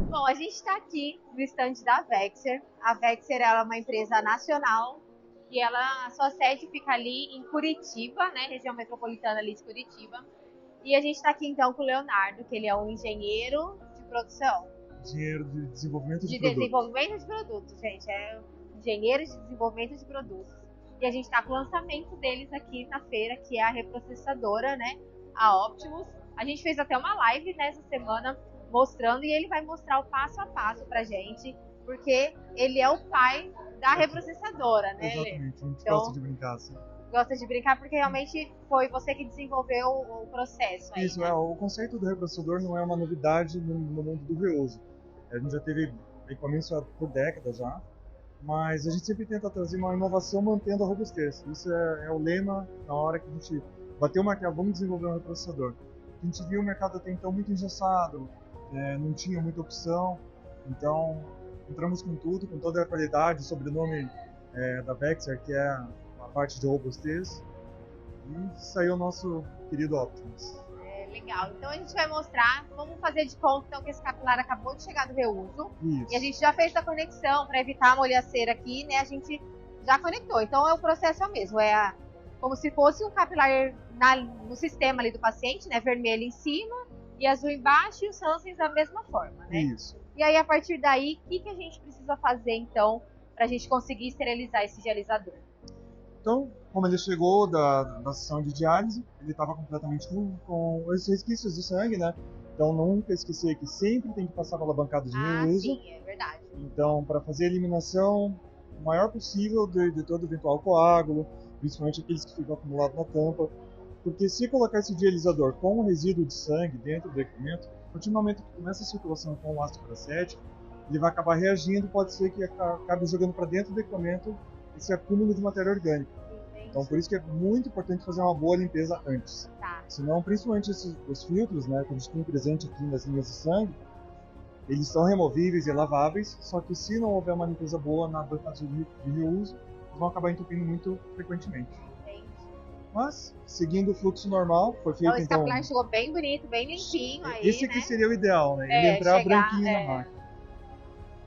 Bom, a gente está aqui no estande da Vexer. A Vexer ela é uma empresa nacional e a sua sede fica ali em Curitiba, né, região metropolitana ali de Curitiba. E a gente está aqui então com o Leonardo, que ele é um engenheiro de produção. Engenheiro de desenvolvimento de produtos. Desenvolvimento de produtos, gente. É engenheiro de desenvolvimento de produtos. E a gente está com o lançamento deles aqui na feira, que é a reprocessadora, né, a Optimus. A gente fez até uma live nessa semana mostrando, e ele vai mostrar o passo a passo pra gente, porque ele é o pai da reprocessadora, né? Exatamente, a gente então, gosta de brincar assim. Gosta de brincar porque realmente foi você que desenvolveu o processo aí, Isso, né? o conceito do reprocessador não é uma novidade no mundo do reuso. A gente já teve equipamentos por décadas já, mas a gente sempre tenta trazer uma inovação mantendo a robustez. Isso é o lema na hora que a gente bateu o martelo, vamos desenvolver um reprocessador. A gente viu o mercado até então muito engessado, não tinha muita opção, então entramos com tudo, com toda a qualidade, o sobrenome da Vexer, que é a parte de robustez, e saiu o nosso querido Optimus. Legal, então a gente vai mostrar, vamos fazer de conta então, que esse capilar acabou de chegar do reuso. Isso. E a gente já fez a conexão para evitar a molhaceira aqui, né? A gente já conectou, então o processo é o mesmo, como se fosse um capilar no sistema ali do paciente, né? Vermelho em cima e azul embaixo, e os Hansens da mesma forma, né? Isso. E aí a partir daí, o que a gente precisa fazer então para a gente conseguir esterilizar esse dialisador? Então, como ele chegou da sessão de diálise, ele estava completamente com esses resquícios de sangue, né? Então, nunca esquecer que sempre tem que passar pela bancada de reuso. Sim, é verdade. Então, para fazer a eliminação o maior possível de todo eventual coágulo, principalmente aqueles que ficam acumulados na tampa, porque se colocar esse dialisador com um resíduo de sangue dentro do equipamento, a partir do momento que começa a circulação com o ácido acético, ele vai acabar reagindo, pode ser que acabe jogando para dentro do equipamento esse acúmulo de matéria orgânica. Então, por isso que é muito importante fazer uma boa limpeza antes. Tá. Senão, principalmente os filtros, né, que a gente tem presente aqui nas linhas de sangue, eles são removíveis e laváveis, só que se não houver uma limpeza boa na bancada de reuso, eles vão acabar entupindo muito frequentemente. Entendi. Mas, seguindo o fluxo normal, foi feito esse capilar chegou bem bonito, bem limpinho aí, esse aqui, né, seria o ideal, né? Ele entrar branquinho na máquina.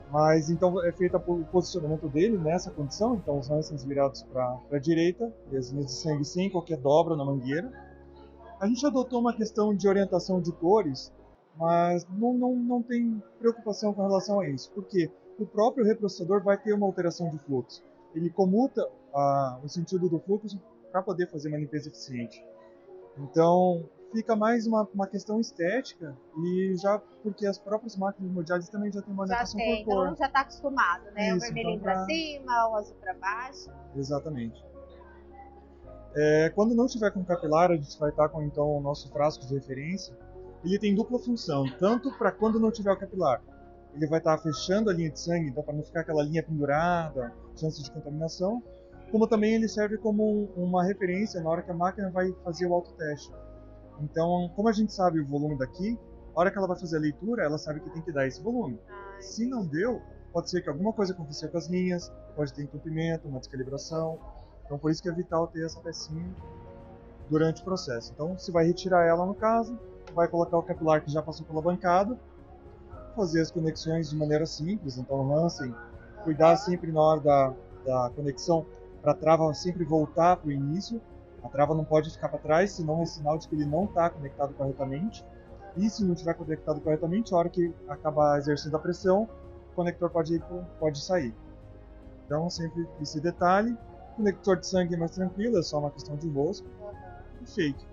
Mas então é feito o posicionamento dele nessa condição, então os Hansens virados para a direita e as linhas de sangue sem qualquer dobra na mangueira. A gente adotou uma questão de orientação de cores, mas não tem preocupação com relação a isso, porque o próprio reprocessador vai ter uma alteração de fluxo. Ele comuta o sentido do fluxo para poder fazer uma limpeza eficiente. Então, fica mais uma questão estética, e já porque as próprias máquinas hemodiálise também já tem uma orientação por cor. Então já está acostumado, né? Isso, o vermelhinho então, para cima, o azul para baixo. Exatamente. Quando não tiver com capilar, a gente vai estar com então o nosso frasco de referência. Ele tem dupla função, tanto para quando não tiver o capilar, ele vai estar fechando a linha de sangue, então para não ficar aquela linha pendurada, chance de contaminação, como também ele serve como uma referência na hora que a máquina vai fazer o autoteste. Então, como a gente sabe o volume daqui, a hora que ela vai fazer a leitura, ela sabe que tem que dar esse volume. Se não deu, pode ser que alguma coisa aconteça com as linhas, pode ter entupimento, uma descalibração. Então, por isso que é vital ter essa pecinha durante o processo. Então, você vai retirar ela no caso, vai colocar o capilar que já passou pela bancada, fazer as conexões de maneira simples. Então, o Hansen, cuidar sempre na hora da conexão para a trava sempre voltar para o início. A trava não pode ficar para trás, senão é sinal de que ele não está conectado corretamente. E se não estiver conectado corretamente, a hora que acabar exercendo a pressão, o conector pode sair. Então, sempre esse detalhe. O conector de sangue é mais tranquilo, é só uma questão de rosco. E feito.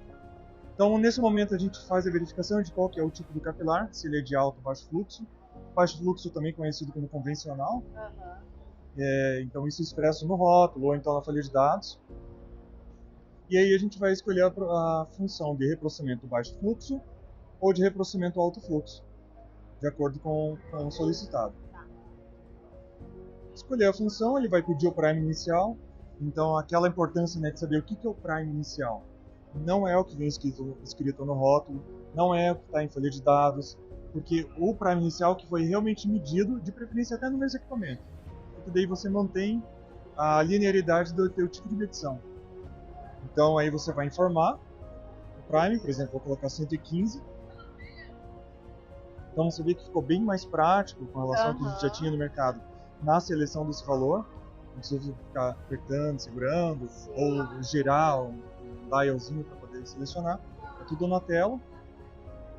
Então, nesse momento, a gente faz a verificação de qual que é o tipo do capilar, se ele é de alto ou baixo fluxo. Baixo fluxo também conhecido como convencional. Então, isso é expresso no rótulo ou então na folha de dados. E aí a gente vai escolher a função de reprocessamento baixo fluxo ou de reprocessamento alto fluxo, de acordo com o solicitado. Escolher a função, ele vai pedir o prime inicial. Então, aquela importância, né, de saber o que é o prime inicial. Não é o que vem escrito no rótulo, não é o que está em folha de dados, porque o prime inicial que foi realmente medido, de preferência até no mesmo equipamento, porque daí você mantém a linearidade do teu tipo de medição. Então aí você vai informar o prime, por exemplo, vou colocar 115. Então você vê que ficou bem mais prático com relação ao que a gente já tinha no mercado na seleção desse valor. Não precisa ficar apertando, segurando, ou girar um dialzinho para poder selecionar. É tudo na tela.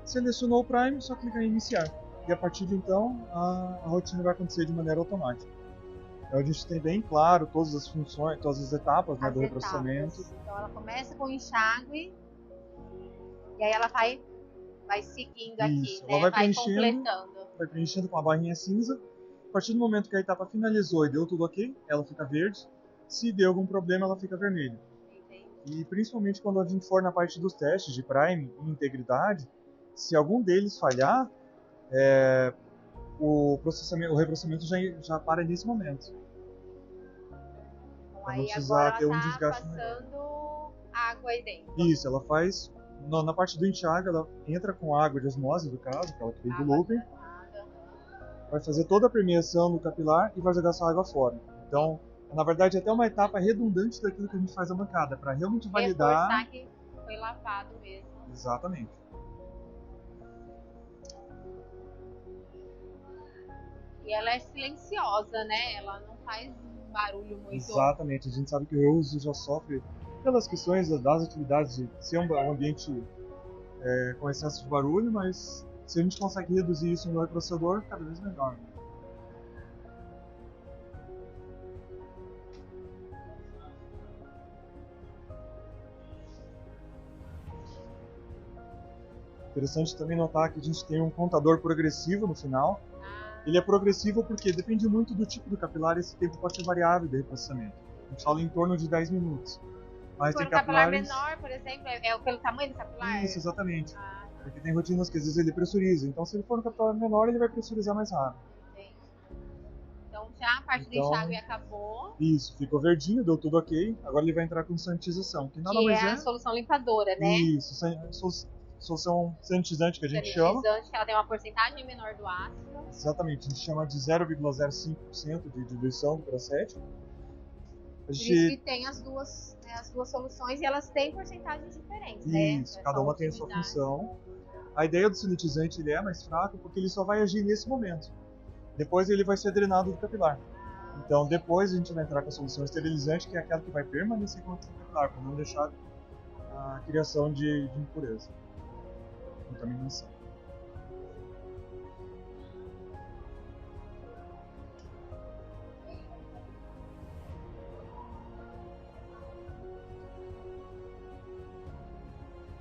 Selecionou o Prime, só clicar em iniciar. E a partir de então, a rotina vai acontecer de maneira automática. Então a gente tem bem claro todas as funções, todas as etapas, né, do reprocessamento. Então ela começa com o enxágue e aí ela vai seguindo aqui, ela né? vai Completando. Vai preenchendo com a barrinha cinza. A partir do momento que a etapa finalizou e deu tudo ok, ela fica verde. Se deu algum problema, ela fica vermelha. E principalmente quando a gente for na parte dos testes de Prime e integridade, se algum deles falhar, o reprocessamento já para nesse momento. Então, aí agora ela está passando água aí dentro. Isso, ela faz, na parte do enxágue, ela entra com água de osmose, do caso, aquela que vem do looping, vai fazer toda a permeação no capilar e vai jogar essa água fora. Então, na verdade, é até uma etapa redundante daquilo que a gente faz na bancada, para realmente validar... Reforçar que foi lavado mesmo. Exatamente. E ela é silenciosa, né? Ela não faz barulho muito. Exatamente. A gente sabe que o reuso já sofre pelas questões das atividades de ser um ambiente com excesso de barulho, mas se a gente consegue reduzir isso no reprocessador, cada vez melhor. Né? Interessante também notar que a gente tem um contador progressivo no final. Ele é progressivo porque depende muito do tipo do capilar, esse tempo pode ser variável de reprocessamento. A gente fala em torno de 10 minutos. Mas tem capilares... capilar menor, por exemplo, é pelo tamanho do capilar? Isso, exatamente. Porque tem rotinas que às vezes ele pressuriza. Então se ele for um capilar menor, ele vai pressurizar mais rápido. Entendi. Então já a parte do enxágue acabou. Isso, ficou verdinho, deu tudo ok. Agora ele vai entrar com sanitização. Que nada mais é a solução limpadora, né? Isso, solução sanitizante que a gente chama. Sanitizante, que ela tem uma porcentagem menor do ácido. Exatamente, a gente chama de 0,05% de diluição do peracético. Por isso que tem as duas soluções e elas têm porcentagens diferentes, né? Isso, cada uma tem a sua função. A ideia do sanitizante ele é mais fraco porque ele só vai agir nesse momento. Depois ele vai ser drenado do capilar. Então depois a gente vai entrar com a solução esterilizante, que é aquela que vai permanecer com o capilar, para não deixar a criação de impureza, contaminação.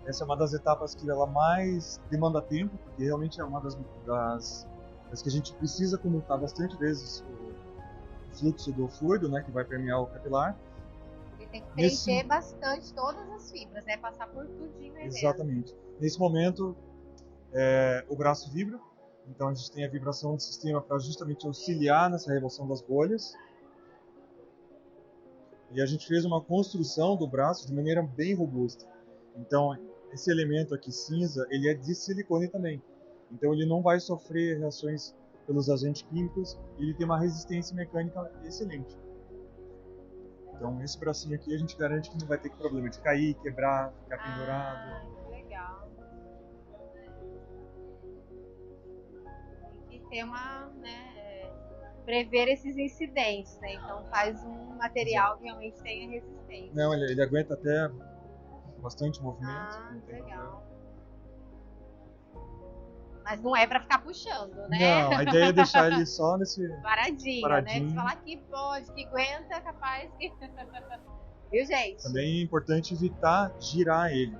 Essa é uma das etapas que ela mais demanda tempo, porque realmente é uma das que a gente precisa comutar bastante vezes o fluxo do fluido, né, que vai permear o capilar. Ele tem que preencher bastante todas as fibras, né, passar por tudinho aí. Exatamente. Dentro. Nesse momento, o braço vibra, então a gente tem a vibração do sistema para justamente auxiliar nessa remoção das bolhas. E a gente fez uma construção do braço de maneira bem robusta. Então, esse elemento aqui cinza, ele é de silicone também. Então ele não vai sofrer reações pelos agentes químicos e ele tem uma resistência mecânica excelente. Então esse bracinho aqui a gente garante que não vai ter problema de cair, quebrar, ficar pendurado. Legal. Tem que ter prever esses incidentes, né? Então faz um material que realmente tenha resistência. Não, ele aguenta até bastante movimento. Legal. Mas não é pra ficar puxando, né? Não, a ideia é deixar ele só nesse... Paradinho, né? Se falar que pode, que aguenta, capaz que... Viu, gente? Também é importante evitar girar ele.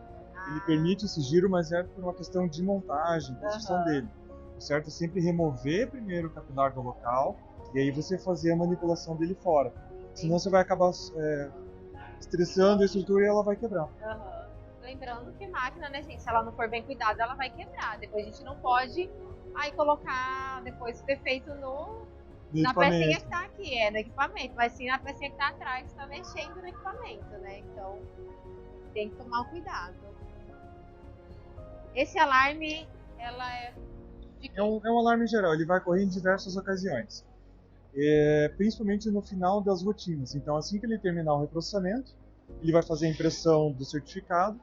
Ele permite esse giro, mas é por uma questão de montagem, construção dele. O certo é sempre remover primeiro o capilar do local e aí você fazer a manipulação dele fora. Senão você vai acabar estressando a estrutura e ela vai quebrar. Lembrando que máquina, né, gente, se ela não for bem cuidada, ela vai quebrar. Depois a gente não pode colocar depois o defeito na pecinha que tá aqui, no equipamento. Mas sim na pecinha que tá atrás, que tá mexendo no equipamento, né? Então tem que tomar um cuidado. Esse alarme, ela é de quê? É um alarme geral, ele vai correr em diversas ocasiões. Principalmente no final das rotinas. Então assim que ele terminar o reprocessamento, ele vai fazer a impressão do certificado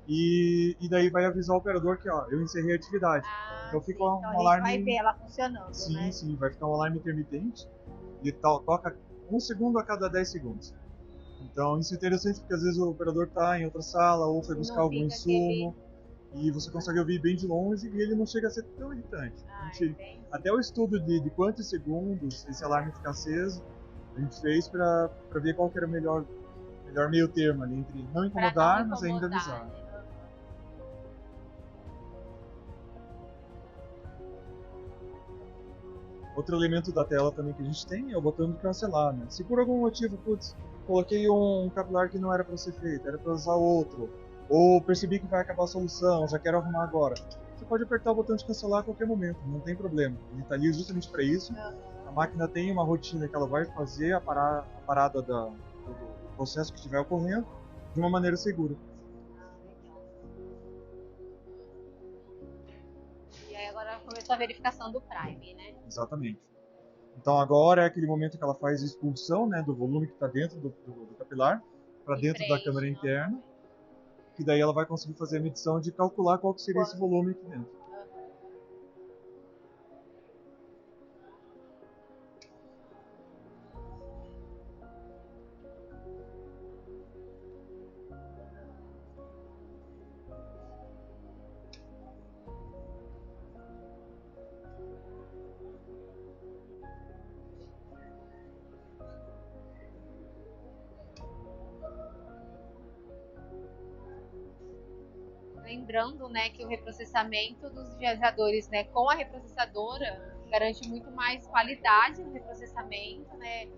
e daí vai avisar o operador que, ó, eu encerrei a atividade. Então fica um então a gente alarme. vai ver ela funcionando, Sim, né? sim, vai ficar um alarme intermitente e toca 1 segundo a cada 10 segundos. Então isso é interessante porque às vezes o operador está em outra sala ou foi buscar Não algum fica insumo e você consegue ouvir bem de longe e ele não chega a ser tão irritante. Entendi. Até o estudo de quantos segundos esse alarme fica aceso, a gente fez para ver qual que era o melhor meio termo ali entre não incomodar, mas ainda avisar. Né? Outro elemento da tela também que a gente tem é o botão de cancelar, né? Se por algum motivo, putz, coloquei um capilar que não era para ser feito, era para usar outro, ou percebi que vai acabar a solução, já quero arrumar agora, você pode apertar o botão de cancelar a qualquer momento, não tem problema. Ele está ali justamente para isso. A máquina tem uma rotina que ela vai fazer a parada do processo que estiver ocorrendo de uma maneira segura. E aí agora começou a verificação do Prime, né? Exatamente. Então agora é aquele momento que ela faz a expulsão, né, do volume que está dentro do capilar para dentro da câmara interna, que daí ela vai conseguir fazer a medição de calcular qual que seria esse volume aqui dentro. Lembrando, né, que o reprocessamento dos geradores, né, com a reprocessadora garante muito mais qualidade no reprocessamento, né,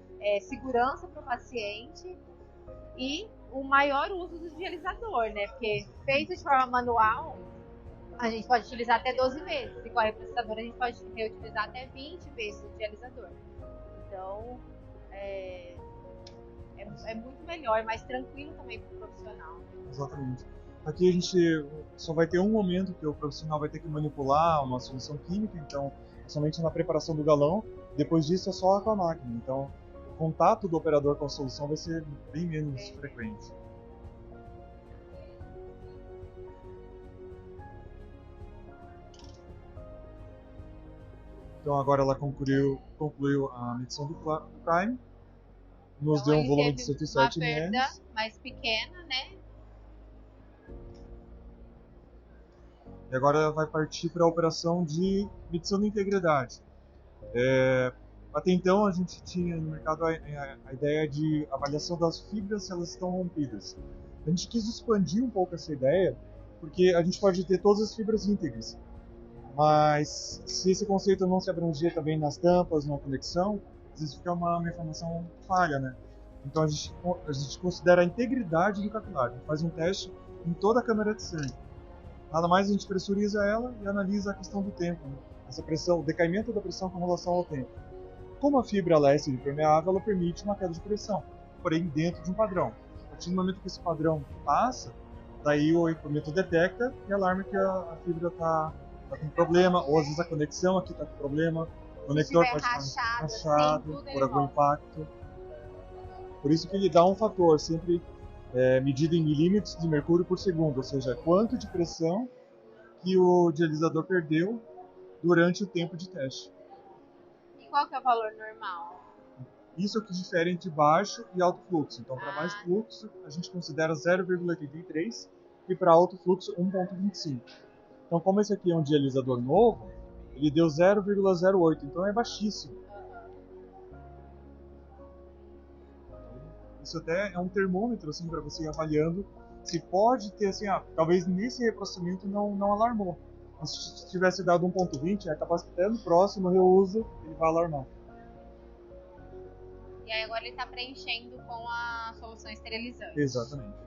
segurança para o paciente e o maior uso do dialisador, né, porque feito de forma manual, a gente pode utilizar até 12 vezes, e com a reprocessadora a gente pode reutilizar até 20 vezes o dialisador. Então, é muito melhor, mais tranquilo também para o profissional. Exatamente. Aqui a gente só vai ter um momento que o profissional vai ter que manipular uma solução química, então somente na preparação do galão. Depois disso é só com a máquina. Então o contato do operador com a solução vai ser bem menos frequente. Então agora ela concluiu a medição do Prime, nos então, deu um volume de 107 uma ml. perda mais pequena, né? E agora vai partir para a operação de medição de integridade. Até então a gente tinha no mercado a ideia de avaliação das fibras se elas estão rompidas. A gente quis expandir um pouco essa ideia, porque a gente pode ter todas as fibras íntegras, mas se esse conceito não se abranger também nas tampas, na conexão, às vezes fica uma informação falha, né? Então a gente considera a integridade do capilar. A gente faz um teste em toda a câmara de sangue. Nada mais a gente pressuriza ela e analisa a questão do tempo, né? Essa pressão, o decaimento da pressão com relação ao tempo. Como a fibra ela é semipermeável, ela permite uma queda de pressão, porém dentro de um padrão. A partir do momento que esse padrão passa, daí o equipamento detecta e alarma que a fibra está com problema, ou às vezes a conexão aqui está com problema, o conector pode estar rachado assim, por algum impacto. Por isso que ele dá um fator sempre medido em milímetros de mercúrio por segundo, ou seja, quanto de pressão que o dialisador perdeu durante o tempo de teste. E qual que é o valor normal? Isso é o que difere entre baixo e alto fluxo. Então, para baixo fluxo, a gente considera 0,83 e para alto fluxo 1,25. Então, como esse aqui é um dialisador novo, ele deu 0,08, então é baixíssimo. Isso até é um termômetro assim para você ir avaliando se pode ter assim, talvez nesse reprocessamento não alarmou. Mas se tivesse dado 1,20, é capaz que até no próximo reuso ele vai alarmar. E aí agora ele está preenchendo com a solução esterilizante. Exatamente.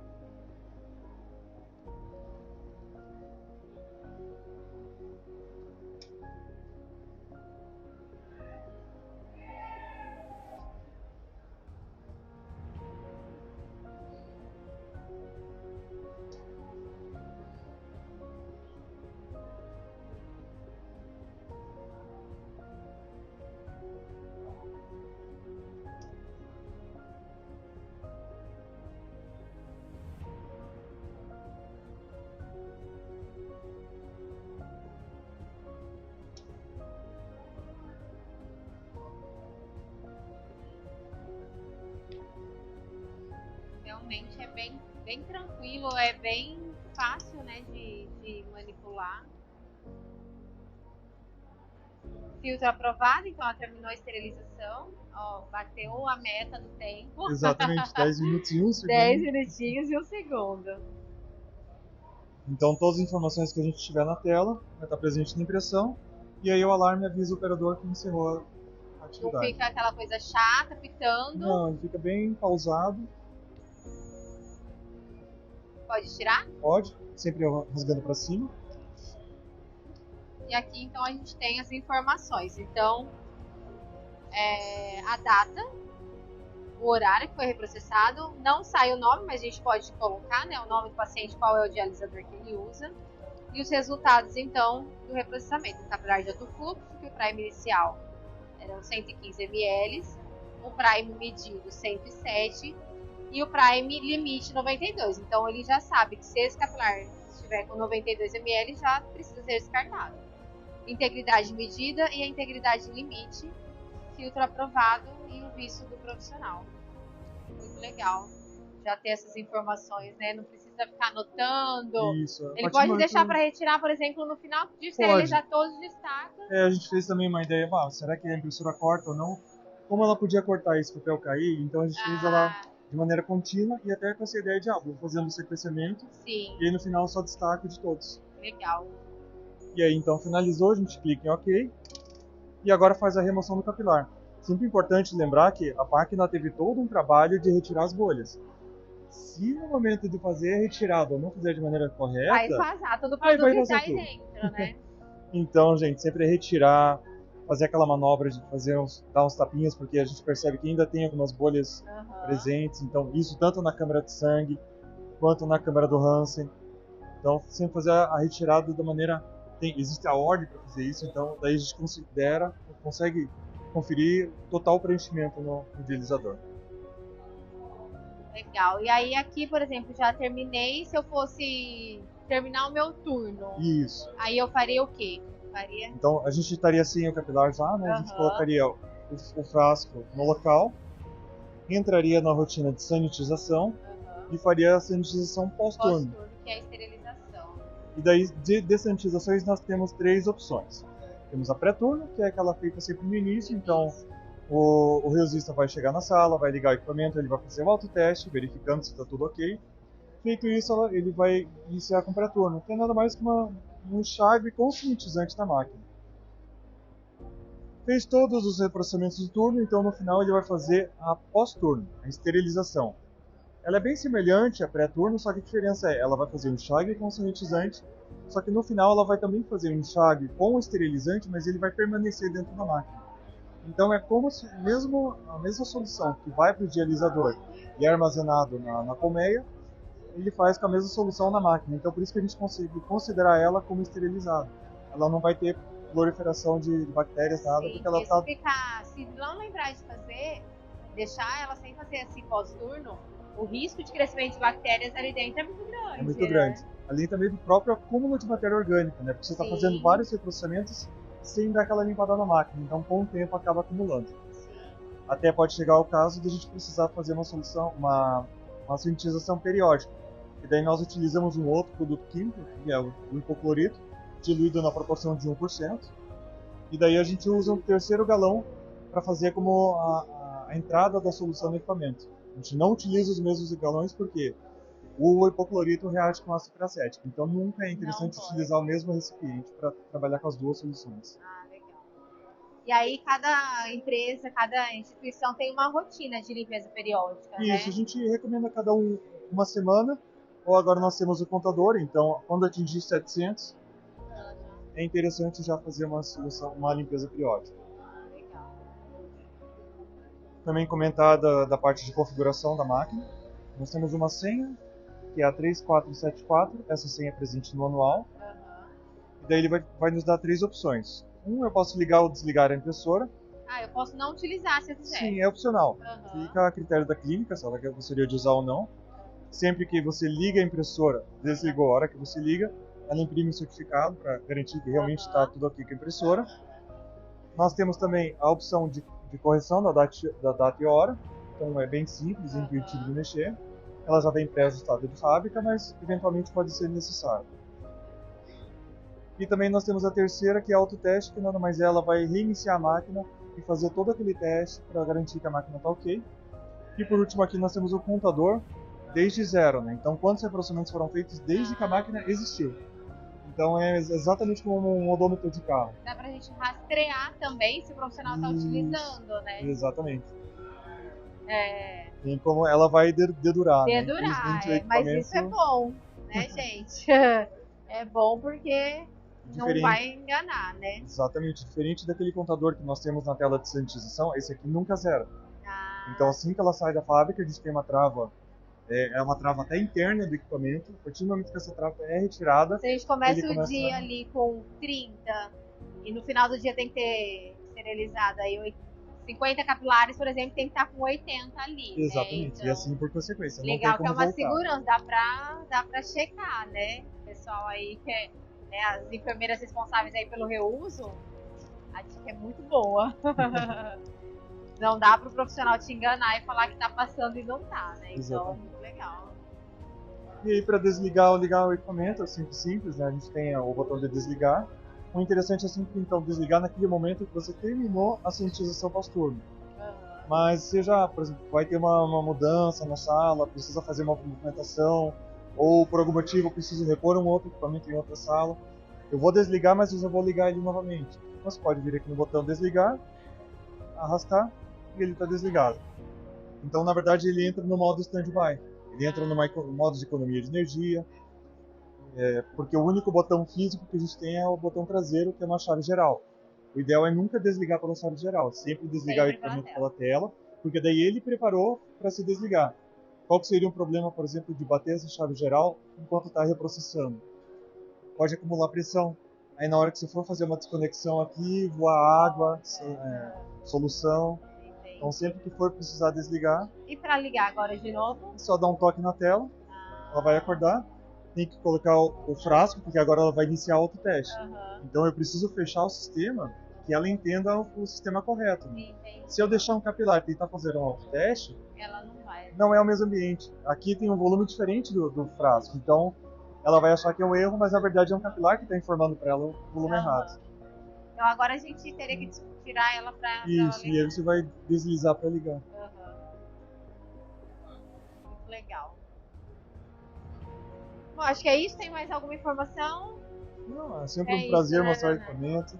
realmente é bem tranquilo, é bem fácil, né, de manipular. Filtro aprovado, então ela terminou a esterilização. Ó, bateu a meta do tempo. Exatamente, 10 minutos e 1 segundo. 10 minutinhos e 1 segundo. Então todas as informações que a gente tiver na tela vai estar presente na impressão. E aí o alarme avisa o operador que encerrou a Não atividade. fica aquela coisa chata, pitando. Não, ele fica bem pausado. Pode tirar? Pode, sempre rasgando para cima. E aqui então a gente tem as informações. Então, a data, o horário que foi reprocessado, não sai o nome, mas a gente pode colocar, né, o nome do paciente, qual é o dialisador que ele usa. E os resultados então do reprocessamento. O capilar de alto fluxo, que o prime inicial eram 115 ml, o prime medido 107 e o prime limite 92. Então ele já sabe que se esse capilar estiver com 92 ml já precisa ser descartado. Integridade medida e a integridade limite, filtro aprovado e o visto do profissional. Muito legal já ter essas informações, né? Não precisa ficar anotando. Isso. Ele pode deixar para retirar, por exemplo, no final de esterilizar todos os destaques. A gente fez também uma ideia, será que a impressora corta ou não? Como ela podia cortar esse papel cair, então a gente fez ela de maneira contínua e até com essa ideia de, vou fazendo o sequenciamento. Sim. E aí no final só destaque de todos. Legal. E aí então finalizou, a gente clica em OK e agora faz a remoção do capilar. Sempre importante lembrar que a máquina teve todo um trabalho de retirar as bolhas. Se no momento de fazer a retirada ou não fizer de maneira correta, vai vazar todo o produto que está aí dentro, né? Então, gente, sempre retirar, fazer aquela manobra de dar uns tapinhas, porque a gente percebe que ainda tem algumas bolhas presentes. Então, isso tanto na câmara de sangue quanto na câmara do Hansen. Então, sempre fazer a retirada da maneira... Existe a ordem para fazer isso, então daí a gente consegue conferir total preenchimento no dialisador. Legal. E aí aqui, por exemplo, já terminei. Se eu fosse terminar o meu turno, isso. Aí eu faria o quê? Então a gente estaria sem o capilar já, né? A gente colocaria o frasco no local, entraria na rotina de sanitização e faria a sanitização pós-turno. Que é a esterilização. E daí, de sanitizações, nós temos 3 opções. Temos a pré-turno, que é aquela feita sempre no início, então o reusista vai chegar na sala, vai ligar o equipamento, ele vai fazer o autoteste, verificando se está tudo ok. Feito isso, ele vai iniciar com pré-turno, que é nada mais que um enxágue com sanitizante da máquina. Fez todos os reprocessamentos do turno, então no final ele vai fazer a pós-turno, a esterilização. Ela é bem semelhante à pré-turno, só que a diferença é ela vai fazer um enxágue com sanitizante, só que no final ela vai também fazer um enxágue com o esterilizante, mas ele vai permanecer dentro da máquina. Então é como se a mesma solução que vai para o dialisador e é armazenado na colmeia, ele faz com a mesma solução na máquina. Então por isso que a gente consegue considerar ela como esterilizada. Ela não vai ter proliferação de bactérias, nada, porque ela está... Se não lembrar de fazer, deixar ela sem fazer assim pós-turno, o risco de crescimento de bactérias ali dentro é muito grande. É muito grande. Além também do próprio acúmulo de matéria orgânica, né? Porque você está fazendo vários reprocessamentos sem dar aquela limpada na máquina. Então, com o tempo, acaba acumulando. Até pode chegar ao caso de a gente precisar fazer uma sanitização periódica. E daí nós utilizamos um outro produto químico, que é o hipoclorito, diluído na proporção de 1%. E daí a gente usa um terceiro galão para fazer como a entrada da solução no equipamento. A gente não utiliza os mesmos galões porque o hipoclorito reage com ácido peracético. Então nunca é interessante utilizar o mesmo recipiente para trabalhar com as duas soluções. Legal. E aí cada empresa, cada instituição tem uma rotina de limpeza periódica, né? Isso, a gente recomenda cada uma semana, ou agora nós temos o contador, então quando atingir 700, é interessante já fazer uma limpeza periódica. Também comentar da parte de configuração da máquina. Nós temos uma senha, que é a 3474, essa senha é presente no manual. E daí ele vai nos dar 3 opções. Eu posso ligar ou desligar a impressora. Eu posso não utilizar se eu quiser. Sim, é opcional. Fica a critério da clínica, se ela gostaria de usar ou não. Sempre que você liga a impressora, desligou a hora que você liga, ela imprime o certificado para garantir que realmente está tudo ok com a impressora. Nós temos também a opção de correção da data e hora, então é bem simples e intuitivo de mexer. ela já vem pré-ajustada de fábrica, mas eventualmente pode ser necessário. E também nós temos a terceira, que é a autoteste, que nada mais é, ela vai reiniciar a máquina e fazer todo aquele teste para garantir que a máquina está ok. E por último aqui nós temos o contador desde zero, né? Então quantos reprocessamentos foram feitos desde que a máquina existiu. Então é exatamente como um odômetro de carro. Dá pra gente rastrear também se o profissional está utilizando, né? Exatamente. Tem como ela vai dedurar. Dedurar, né? Mas isso é bom, né, gente? É bom porque não vai enganar, né? Exatamente. Diferente daquele contador que nós temos na tela de sanitização, esse aqui nunca zera. Então assim que ela sai da fábrica, a gente tem uma trava, é uma trava até interna do equipamento. A partir do momento que essa trava é retirada... Se a gente começa o dia ali com 30 e no final do dia tem que ter esterilizado aí 50 capilares, por exemplo, tem que estar com 80 ali. Exatamente, né? Então, e assim por consequência. Legal não tem como que é uma voltar. segurança, dá pra checar, né? O pessoal aí que é, né, as enfermeiras responsáveis aí pelo reuso, a dica é muito boa. Não dá pro profissional te enganar e falar que tá passando e não tá, né? Então, muito legal. E aí para desligar ou ligar o equipamento, é simples, né? A gente tem o botão de desligar. O interessante é sempre então desligar naquele momento que você terminou a sanitização pós-turno. Mas você já, por exemplo, vai ter uma mudança na sala, precisa fazer uma movimentação, ou por algum motivo precisa repor um outro equipamento em outra sala. Eu vou desligar, mas eu já vou ligar ele novamente. Você pode vir aqui no botão desligar, arrastar e ele está desligado. Então, na verdade, ele entra no modo standby. Ele entra no modo de economia de energia, porque o único botão físico que a gente tem é o botão traseiro, que é uma chave geral. O ideal é nunca desligar pela chave geral, sempre desligar o equipamento pela tela, porque daí ele preparou para se desligar. Qual que seria um problema, por exemplo, de bater essa chave geral enquanto está reprocessando? Pode acumular pressão. Aí na hora que você for fazer uma desconexão aqui, voar água, solução. Então sempre que for precisar desligar... E para ligar agora de novo? É só dar um toque na tela, ela vai acordar. Tem que colocar o frasco, porque agora ela vai iniciar outro teste. Então eu preciso fechar o sistema, que ela entenda o sistema correto. Né? Se eu deixar um capilar e tentar fazer um autoteste, ela não vai. Não é o mesmo ambiente. Aqui tem um volume diferente do frasco, então ela vai achar que é um erro, mas na verdade é um capilar que está informando para ela o volume errado. Então agora a gente teria que tirar ela para Isso, e aí você vai deslizar para ligar. Muito legal. Bom, acho que é isso. Tem mais alguma informação? Não, é sempre um prazer mostrar o equipamento.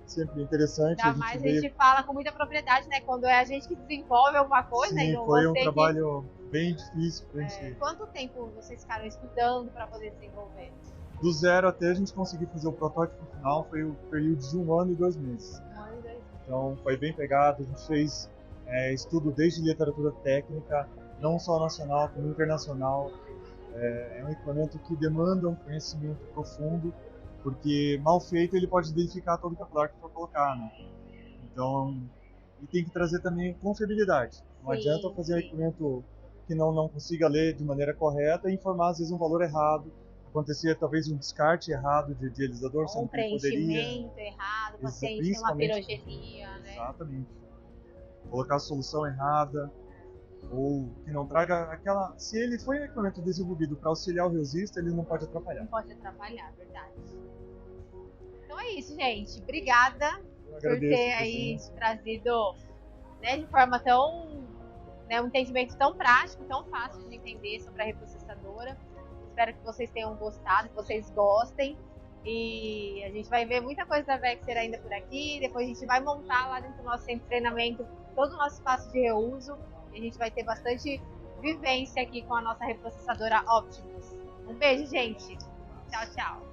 Sempre interessante. Ainda mais a gente fala com muita propriedade, né? Quando é a gente que desenvolve alguma coisa. Sim, então foi um trabalho bem difícil pra gente. Quanto tempo vocês ficaram estudando para poder desenvolver? Do zero até a gente conseguir fazer o protótipo final foi o período de 1 ano e 2 meses. Então foi bem pegado. A gente fez estudo desde literatura técnica, não só nacional como internacional. É um equipamento que demanda um conhecimento profundo, porque mal feito ele pode danificar todo o capilar que for colocar, né? Então, e tem que trazer também confiabilidade. Não adianta fazer um equipamento que não consiga ler de maneira correta e informar às vezes um valor errado. Acontecer talvez um descarte errado de dialisador, um preenchimento errado, o paciente tem uma pirogenia, né? Exatamente. Colocar a solução errada, ou que não traga aquela... Se ele foi um equipamento desenvolvido para auxiliar o reusista, ele não pode atrapalhar. Não pode atrapalhar, verdade. Então é isso, gente. Obrigada por ter aí trazido, né, de forma tão... né, um entendimento tão prático, tão fácil de entender sobre a reprocessadora. Espero que vocês tenham gostado, que vocês gostem. E a gente vai ver muita coisa da Vexer ainda por aqui. Depois a gente vai montar lá dentro do nosso centro de treinamento todo o nosso espaço de reuso. E a gente vai ter bastante vivência aqui com a nossa reprocessadora Optimus. Um beijo, gente. Tchau, tchau.